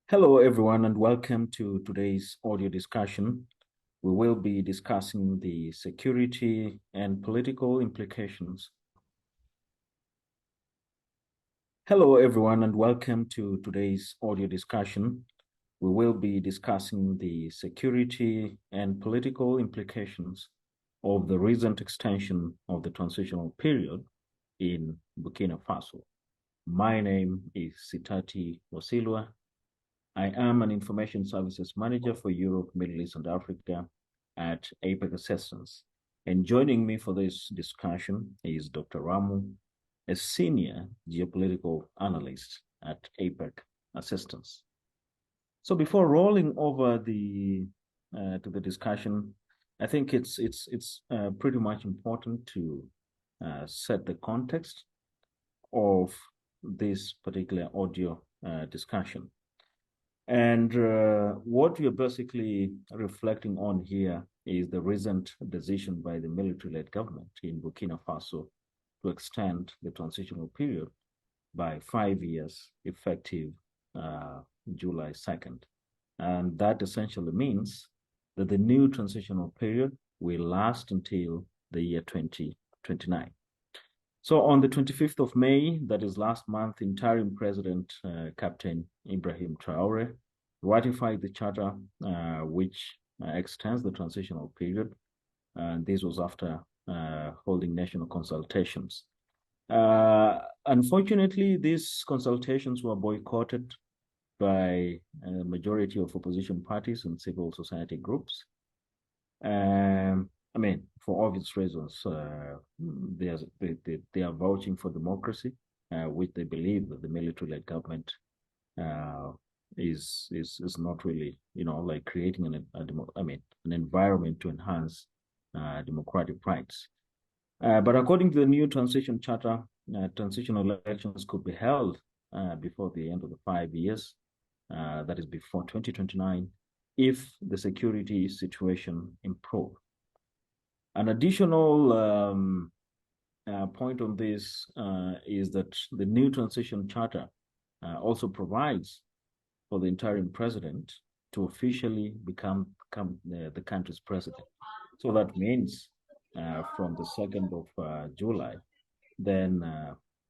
Hello, everyone, and welcome to today's audio discussion. We will be discussing the security and political implications. Hello, everyone, and welcome to today's audio discussion. We will be discussing the security and political implications of the recent extension of the transitional period in Burkina Faso. My name is Sitati Wasilwa. I am an Information Services Manager for Europe, Middle East, and Africa at APEC Assistance. And joining me for this discussion is Dr. Ramu, a Senior Geopolitical Analyst at APEC Assistance. So before rolling over to the discussion, I think it's pretty much important to set the context of this particular audio discussion. And what we are basically reflecting on here is the recent decision by the military-led government in Burkina Faso to extend the transitional period by 5 years, effective July 2nd. And that essentially means that the new transitional period will last until the year 2029. So on the 25th of May, that is last month, Interim President Captain Ibrahim Traore ratified the charter which extends the transitional period. And this was after holding national consultations. Unfortunately, these consultations were boycotted by a majority of opposition parties and civil society groups. I mean, for obvious reasons, they are vouching for democracy, which they believe that the military-led government is not really, like creating an environment to enhance democratic rights. But according to the new transition charter, transitional elections could be held before the end of the 5 years, that is before 2029, if the security situation improves. An additional point on this is that the new transition charter also provides for the interim president to officially become the country's president. So that means from the 2nd of July, then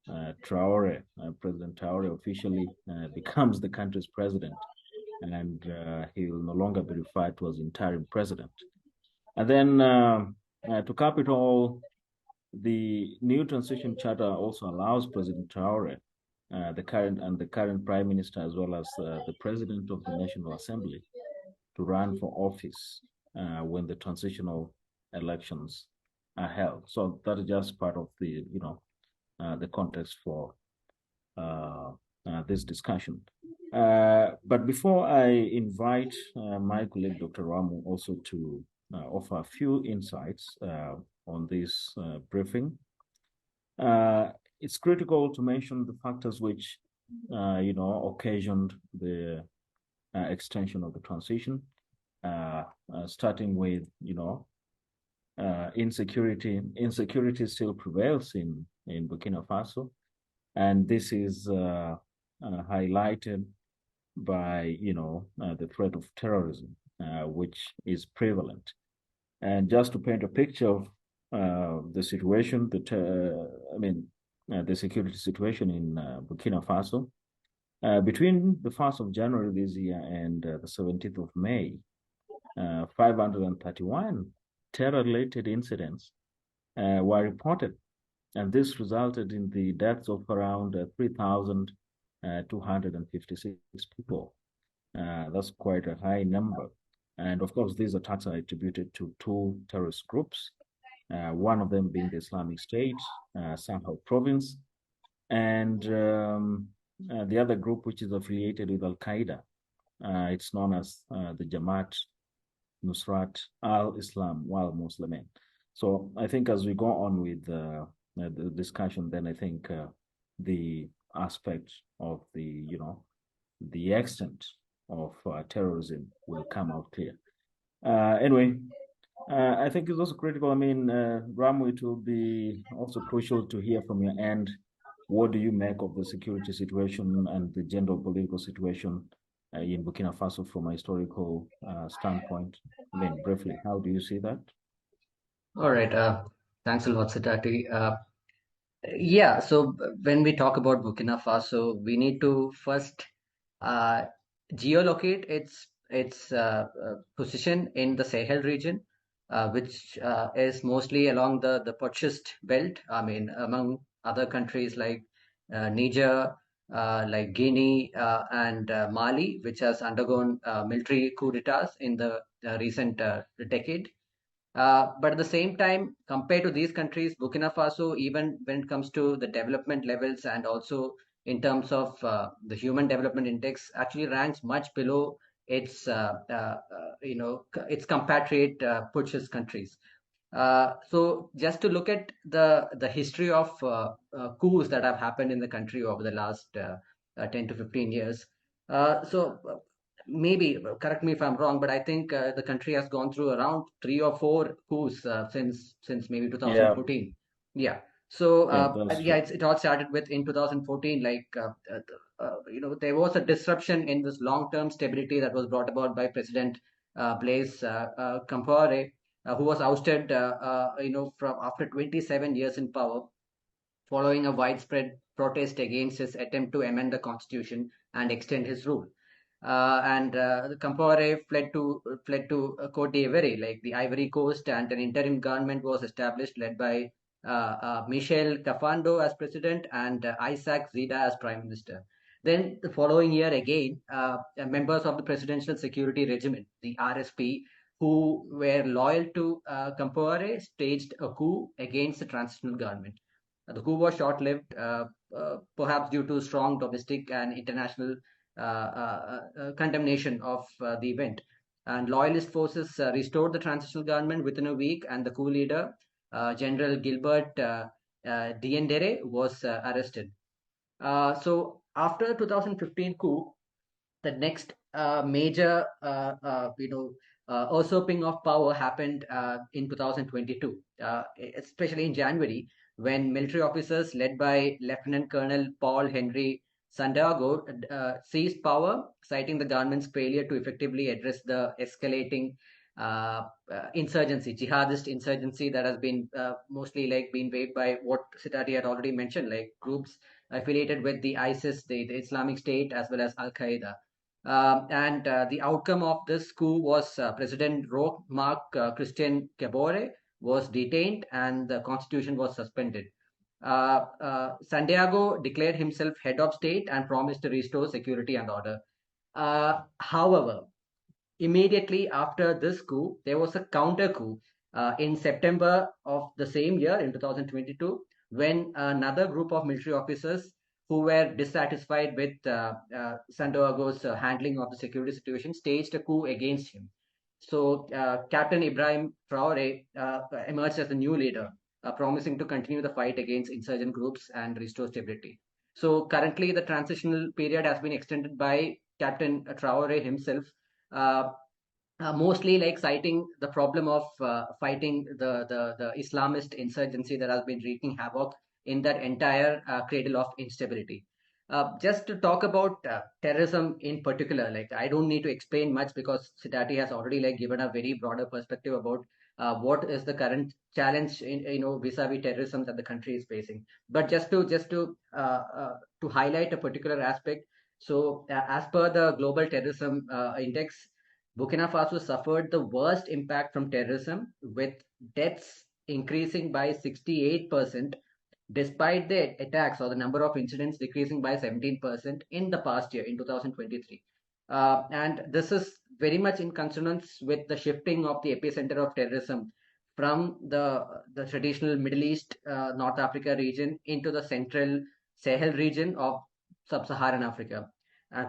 President Traore officially becomes the country's president, and he will no longer be referred to as interim president. And then to cap it all, the new transition charter also allows President Traore, the current prime minister, as well as the president of the National Assembly, to run for office when the transitional elections are held. So that is just part of the the context for this discussion. But before I invite my colleague Dr. Ramu also to offer a few insights on this briefing, it's critical to mention the factors which occasioned the extension of the transition, starting with insecurity. Insecurity still prevails in Burkina Faso, and this is highlighted by the threat of terrorism, which is prevalent. And just to paint a picture of the situation, the security situation in Burkina Faso, between the 1st of January this year and the 17th of May, 531 terror-related incidents were reported, and this resulted in the deaths of around 3,256 people. That's quite a high number. And of course, these attacks are attributed to two terrorist groups, one of them being the Islamic State, Sahel province, and the other group, which is affiliated with Al-Qaeda. It's known as the Jamaat Nusrat al-Islam wal Muslimin. So I think as we go on with the discussion, then I think the aspect of the extent of terrorism will come out clear. Anyway, I think it's also critical. I mean, Ramu, it will be also crucial to hear from your end. What do you make of the security situation and the general political situation in Burkina Faso from a historical standpoint? I mean, briefly, how do you see that? All right. Thanks a lot, Sitati. Yeah, so when we talk about Burkina Faso, we need to first uh, geolocate its position in the Sahel region, which is mostly along the purchased belt. I mean, among other countries like Niger, like Guinea, and Mali, which has undergone military coups d'etats in the recent decade. But at the same time, compared to these countries, Burkina Faso, even when it comes to the development levels and also in terms of the Human Development Index, actually ranks much below its compatriot purchase countries. So just to look at the history of coups that have happened in the country over the last 10 to 15 years. So maybe correct me if I'm wrong, but I think the country has gone through around 3 or 4 coups since maybe Yeah, 2014. Yeah. So yeah, that's yeah, true. it all started with in 2014. There was a disruption in this long-term stability that was brought about by President Blaise Compaore, who was ousted, from after 27 years in power, following a widespread protest against his attempt to amend the constitution and extend his rule. And Compaore fled to Cote d'Ivoire, like the Ivory Coast, and an interim government was established, led by Michel Cafando as president and Isaac Zida as prime minister. Then the following year, again, members of the Presidential Security Regiment, the RSP, who were loyal to Compaore, staged a coup against the transitional government. The coup was short-lived, perhaps due to strong domestic and international condemnation of the event. And loyalist forces restored the transitional government within a week, and the coup leader, General Gilbert Diendere, was arrested. So after 2015 coup, the next major usurping of power happened in 2022, especially in January, when military officers led by Lieutenant Colonel Paul Henry Santiago seized power, citing the government's failure to effectively address the escalating insurgency, jihadist insurgency that has been mostly like been waged by what Sitati had already mentioned, like groups affiliated with the ISIS, the Islamic State, as well as Al Qaeda. And the outcome of this coup was President Roch Marc Christian Kabore was detained and the constitution was suspended. Santiago declared himself head of state and promised to restore security and order. However, immediately after this coup, there was a counter coup in September of the same year, in 2022, when another group of military officers who were dissatisfied with Santiago's handling of the security situation staged a coup against him. So Captain Ibrahim Traore emerged as the new leader, promising to continue the fight against insurgent groups and restore stability. So currently, the transitional period has been extended by Captain Traore himself, uh, mostly like citing the problem of fighting the Islamist insurgency that has been wreaking havoc in that entire cradle of instability. Just to talk about terrorism in particular, like I don't need to explain much because Sitati has already like given a very broader perspective about what is the current challenge in vis-a-vis terrorism that the country is facing. But just to highlight a particular aspect, so as per the Global Terrorism Index, Burkina Faso suffered the worst impact from terrorism, with deaths increasing by 68%, despite the attacks or the number of incidents decreasing by 17% in the past year, in 2023. And this is very much in consonance with the shifting of the epicenter of terrorism from the traditional Middle East, North Africa region into the central Sahel region of sub-Saharan Africa,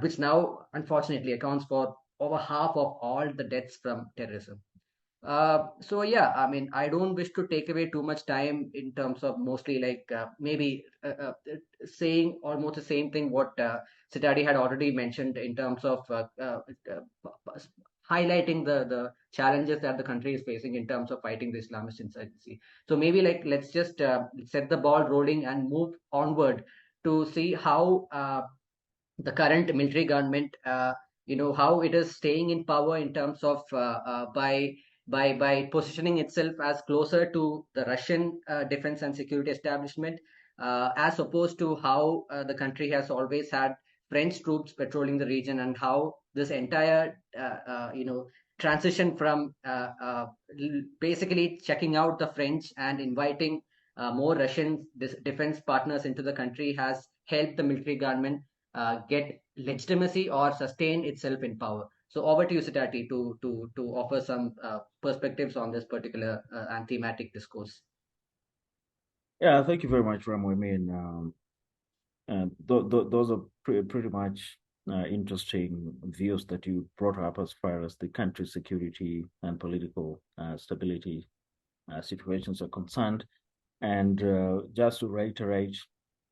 which now unfortunately accounts for over half of all the deaths from terrorism. So yeah, I mean, I don't wish to take away too much time in terms of mostly like maybe saying almost the same thing what Sitadi had already mentioned in terms of highlighting the challenges that the country is facing in terms of fighting the Islamist insurgency. So maybe like let's just set the ball rolling and move onward to see how the current military government how it is staying in power in terms of by positioning itself as closer to the Russian defense and security establishment, as opposed to how the country has always had French troops patrolling the region, and how this entire transition from basically checking out the French and inviting more Russian defense partners into the country has helped the military government get legitimacy or sustain itself in power. So over to you, Sitati, to offer some perspectives on this particular and thematic discourse. Yeah, thank you very much, Ramu. I mean, those are pretty much interesting views that you brought up as far as the country's security and political stability situations are concerned. And just to reiterate,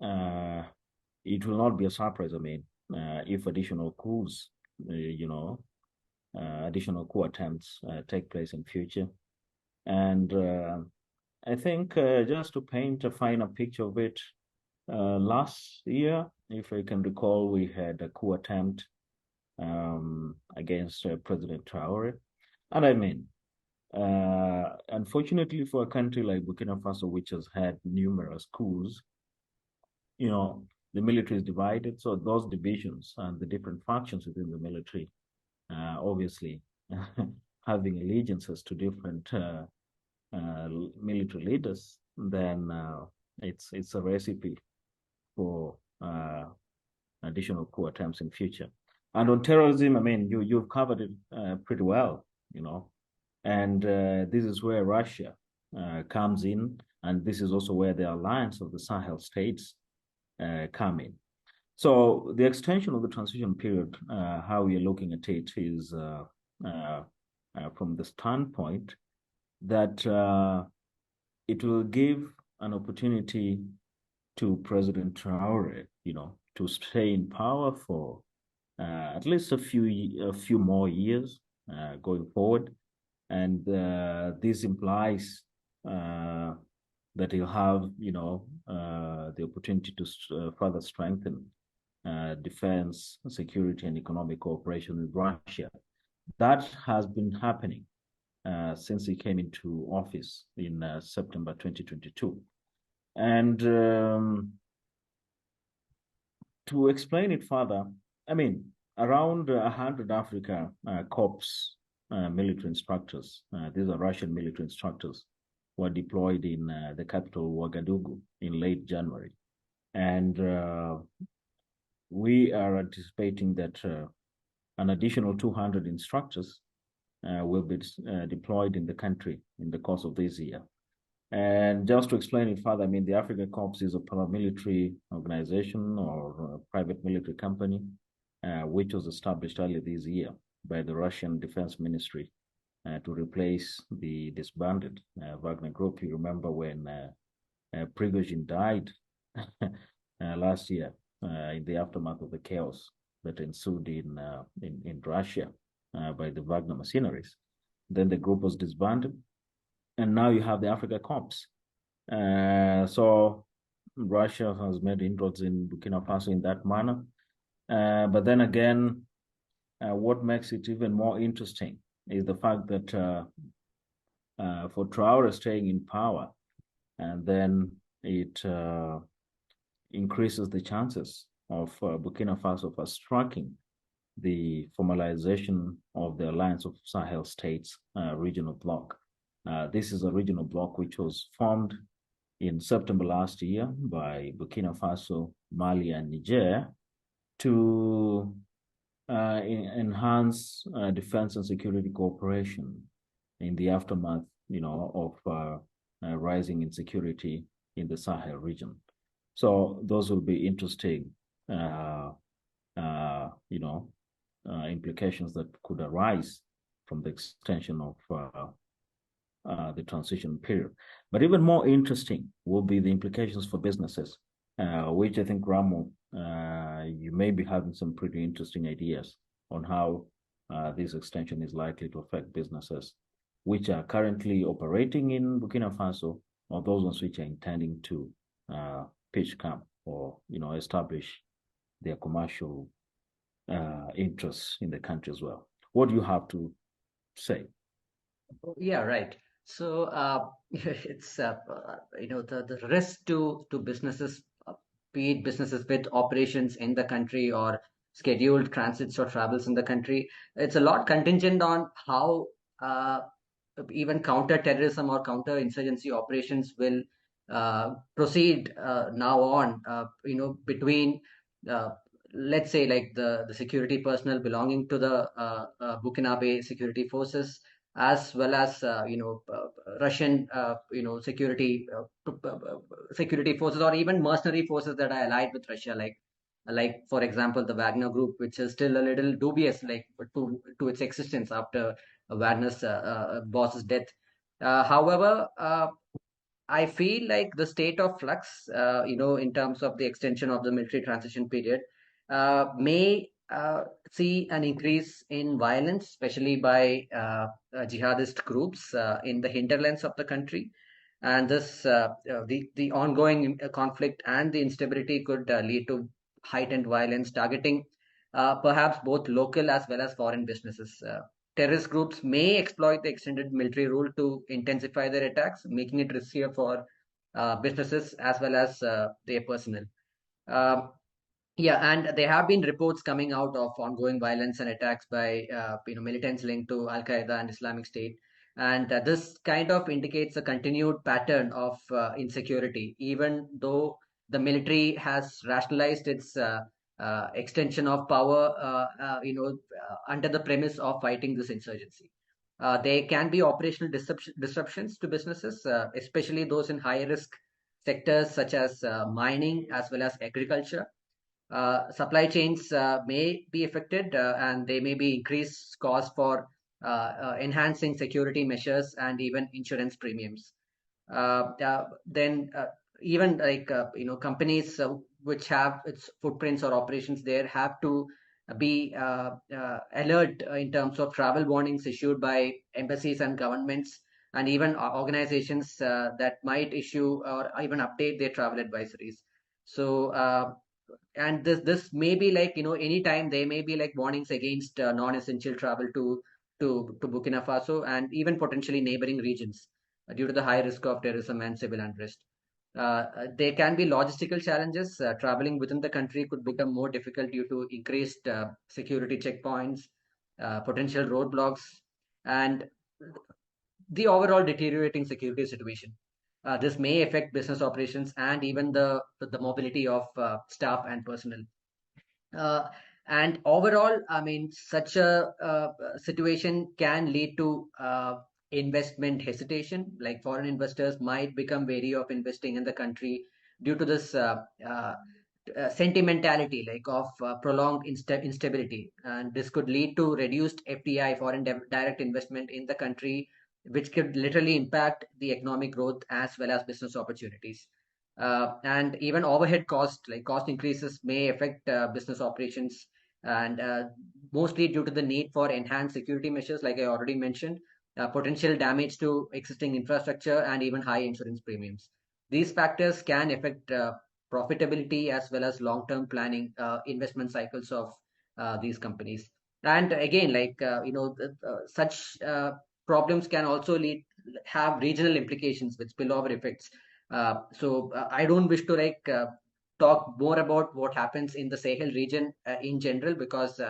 it will not be a surprise, I mean, if additional coups, additional coup attempts take place in future. And I think just to paint a finer picture of it, last year, if I can recall, we had a coup attempt against President Traore. And I mean, unfortunately for a country like Burkina Faso, which has had numerous coups, the military is divided. So those divisions and the different factions within the military, obviously, having allegiances to different military leaders, then it's a recipe for additional coup attempts in future. And on terrorism, I mean, you've covered it pretty well, and this is where Russia comes in, and this is also where the alliance of the Sahel states come in. So the extension of the transition period, how we are looking at it is from the standpoint that it will give an opportunity to President Traore, to stay in power for at least a few more years going forward, and this implies that he'll have, the opportunity to further strengthen defense, security, and economic cooperation with Russia. That has been happening since he came into office in September 2022. And to explain it further, I mean, around 100 Africa Corps military instructors, these are Russian military instructors, were deployed in the capital, Ouagadougou, in late January. And we are anticipating that an additional 200 instructors will be deployed in the country in the course of this year. And just to explain it further, I mean, the Africa Corps is a paramilitary organization or a private military company, which was established earlier this year by the Russian Defense Ministry to replace the disbanded Wagner Group. You remember when Prigozhin died last year in the aftermath of the chaos that ensued in Russia by the Wagner mercenaries. Then the group was disbanded, and now you have the Africa Corps. So Russia has made inroads in Burkina Faso in that manner. But then again, what makes it even more interesting is the fact that for Traore staying in power, and then it increases the chances of Burkina Faso for striking the formalization of the Alliance of Sahel States regional bloc. This is a regional bloc which was formed in September last year by Burkina Faso, Mali, and Niger to enhance defense and security cooperation in the aftermath, of rising insecurity in the Sahel region. So those will be interesting, implications that could arise from the extension of the transition period. But even more interesting will be the implications for businesses, which I think, Ramu, you may be having some pretty interesting ideas on how this extension is likely to affect businesses which are currently operating in Burkina Faso, or those ones which are intending to pitch camp or establish their commercial interests in the country as well. What do you have to say? Yeah, right. So it's the risk to businesses, be it businesses with operations in the country or scheduled transits or travels in the country. It's a lot contingent on how uh, even counter-terrorism or counter-insurgency operations will proceed now on. Between uh, let's say like the security personnel belonging to the Burkinabe security forces, as well as Russian security forces, or even mercenary forces that are allied with Russia, like for example the Wagner Group, which is still a little dubious, like to its existence after Wagner's boss's death. However, I feel like the state of flux, in terms of the extension of the military transition period, may see an increase in violence, especially by jihadist groups in the hinterlands of the country. And the ongoing conflict and the instability could lead to heightened violence, targeting perhaps both local as well as foreign businesses. Terrorist groups may exploit the extended military rule to intensify their attacks, making it riskier for businesses as well as their personnel. Um, yeah, and there have been reports coming out of ongoing violence and attacks by militants linked to Al Qaeda and Islamic State, and this kind of indicates a continued pattern of insecurity, even though the military has rationalized its extension of power, under the premise of fighting this insurgency. There can be operational disruptions to businesses, especially those in high risk sectors such as mining as well as agriculture. Supply chains may be affected, and there may be increased costs for enhancing security measures and even insurance premiums. Then even like companies which have its footprints or operations there have to be alert in terms of travel warnings issued by embassies and governments, and even organizations that might issue or even update their travel advisories. So and this may be like anytime there may be like warnings against non-essential travel to Burkina Faso and even potentially neighboring regions due to the high risk of terrorism and civil unrest. There can be logistical challenges. Traveling within the country could become more difficult due to increased security checkpoints, potential roadblocks, and the overall deteriorating security situation. This may affect business operations and even the mobility of staff and personnel. Uh, and overall, I mean, such a situation can lead to investment hesitation. Like foreign investors might become wary of investing in the country due to this sentimentality, like of prolonged instability. And this could lead to reduced FDI, foreign direct investment in the country, which could literally impact the economic growth as well as business opportunities. And even overhead cost, like cost increases, may affect business operations, and mostly due to the need for enhanced security measures, like I already mentioned, potential damage to existing infrastructure, and even high insurance premiums. These factors can affect profitability as well as long-term planning, investment cycles of these companies. And again, like such problems can also have regional implications with spillover effects. I don't wish to talk more about what happens in the Sahel region in general, because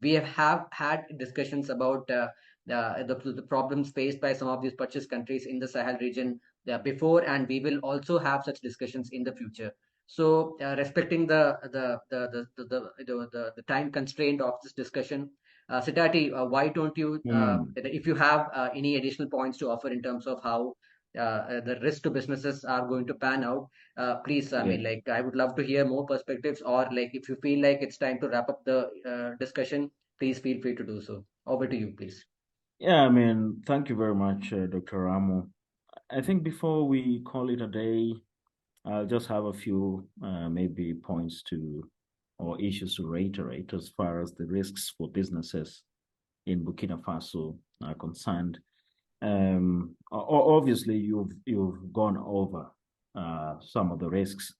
we have had discussions about the problems faced by some of these purchase countries in the Sahel region before, and we will also have such discussions in the future. So, respecting the time constraint of this discussion, Sitati, why don't you, Hmm. if you have any additional points to offer in terms of how the risk to businesses are going to pan out, please, I Yeah. mean, like, I would love to hear more perspectives, or like, if you feel like it's time to wrap up the discussion, please feel free to do so. Over to you, please. Yeah, I mean, thank you very much, Dr. Ramu. I think before we call it a day, I'll just have a few maybe points to or issues to reiterate as far as the risks for businesses in Burkina Faso are concerned. Obviously, you've gone over some of the risks,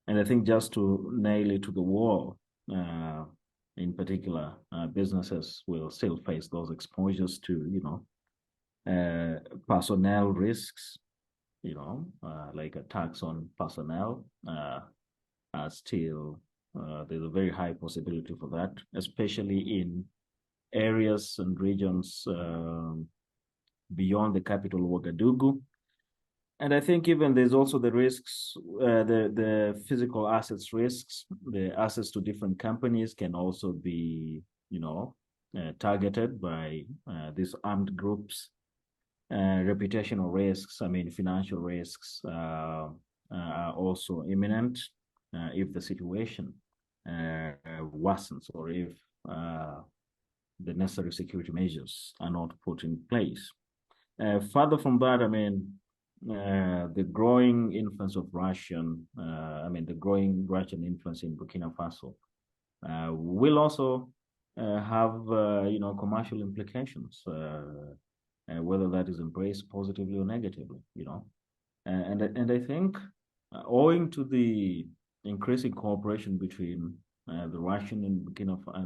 and I think just to nail it to the wall, in in particular, businesses will still face those exposures to, personnel risks, like attacks on personnel. Are still, there's a very high possibility for that, especially in areas and regions beyond the capital, Ouagadougou. And I think even there's also the risks, the physical assets risks, the assets to different companies can also be, targeted by these armed groups. Reputational risks, financial risks are also imminent if the situation worsens or if the necessary security measures are not put in place. Further from that, the growing influence of the growing Russian influence in Burkina Faso will also have, commercial implications, whether that is embraced positively or negatively, And I think, owing to the increasing cooperation between the Russian and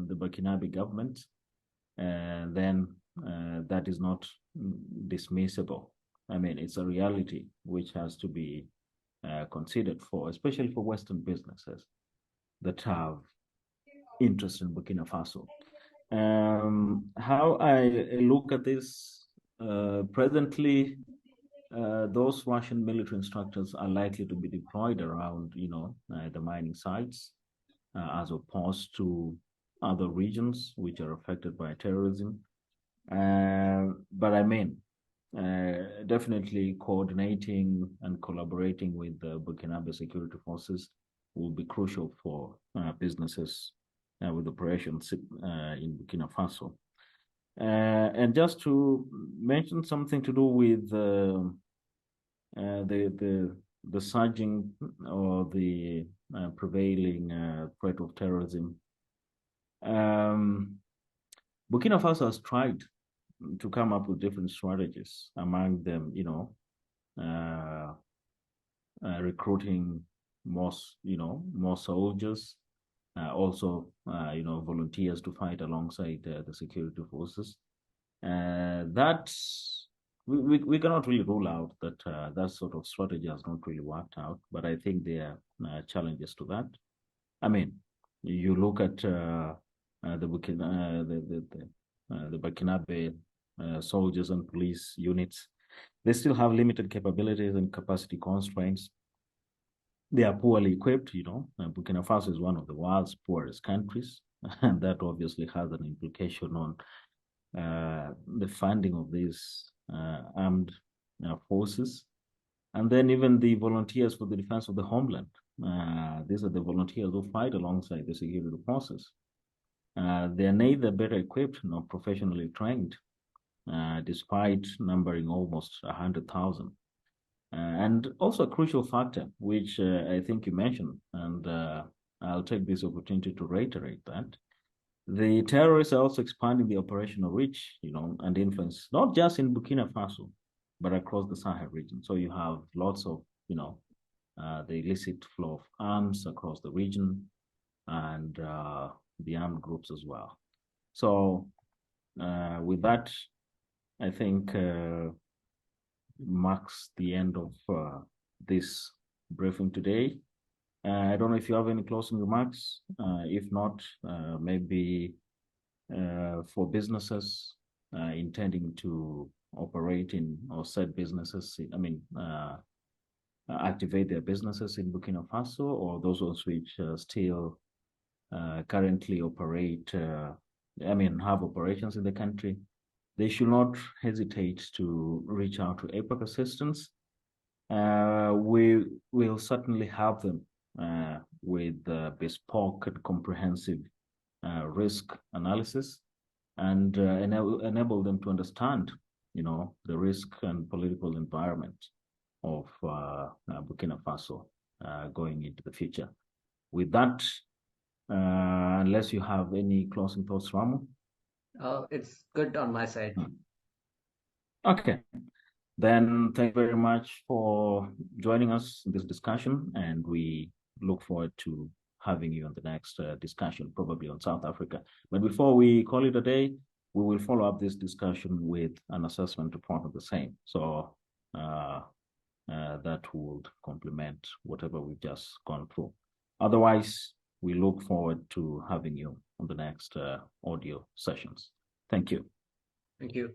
the Burkinabe governments, then that is not dismissible. It's a reality which has to be considered for, especially for Western businesses that have interest in Burkina Faso. How I look at this, presently, those Russian military instructors are likely to be deployed around, the mining sites, as opposed to other regions which are affected by terrorism. But definitely coordinating and collaborating with the Burkinabe security forces will be crucial for businesses with operations in Burkina Faso. And just to mention something to do with the surging or the prevailing threat of terrorism, Burkina Faso has tried to come up with different strategies. Among them, recruiting more soldiers, also, volunteers to fight alongside the security forces. That we cannot really rule out that that sort of strategy has not really worked out, but I think there are challenges to that. You look at the Burkinabe soldiers and police units, they still have limited capabilities and capacity constraints. They are poorly equipped, Burkina Faso is one of the world's poorest countries, and that obviously has an implication on the funding of these armed forces. And then even the volunteers for the defense of the homeland. These are the volunteers who fight alongside the security forces. They are neither better equipped nor professionally trained, despite numbering almost 100,000. And also a crucial factor, which I think you mentioned, and I'll take this opportunity to reiterate that. The terrorists are also expanding the operational reach, and influence, not just in Burkina Faso, but across the Sahel region. So you have lots of, the illicit flow of arms across the region and the armed groups as well. So with that, I think marks the end of this briefing today. I don't know if you have any closing remarks. If not, maybe for businesses intending to operate in or set businesses, activate their businesses in Burkina Faso, or those which still currently operate, have operations in the country, they should not hesitate to reach out to APAC assistance. We will certainly help them with bespoke and comprehensive risk analysis, and enable them to understand, the risk and political environment of Burkina Faso going into the future. With that, unless you have any closing thoughts, Ramu? It's good on my side. Okay. Then thank you very much for joining us in this discussion, and we look forward to having you on the next discussion, probably on South Africa. But before we call it a day, we will follow up this discussion with an assessment report of the same. So that would complement whatever we've just gone through. Otherwise, we look forward to having you on the next audio sessions. Thank you. Thank you.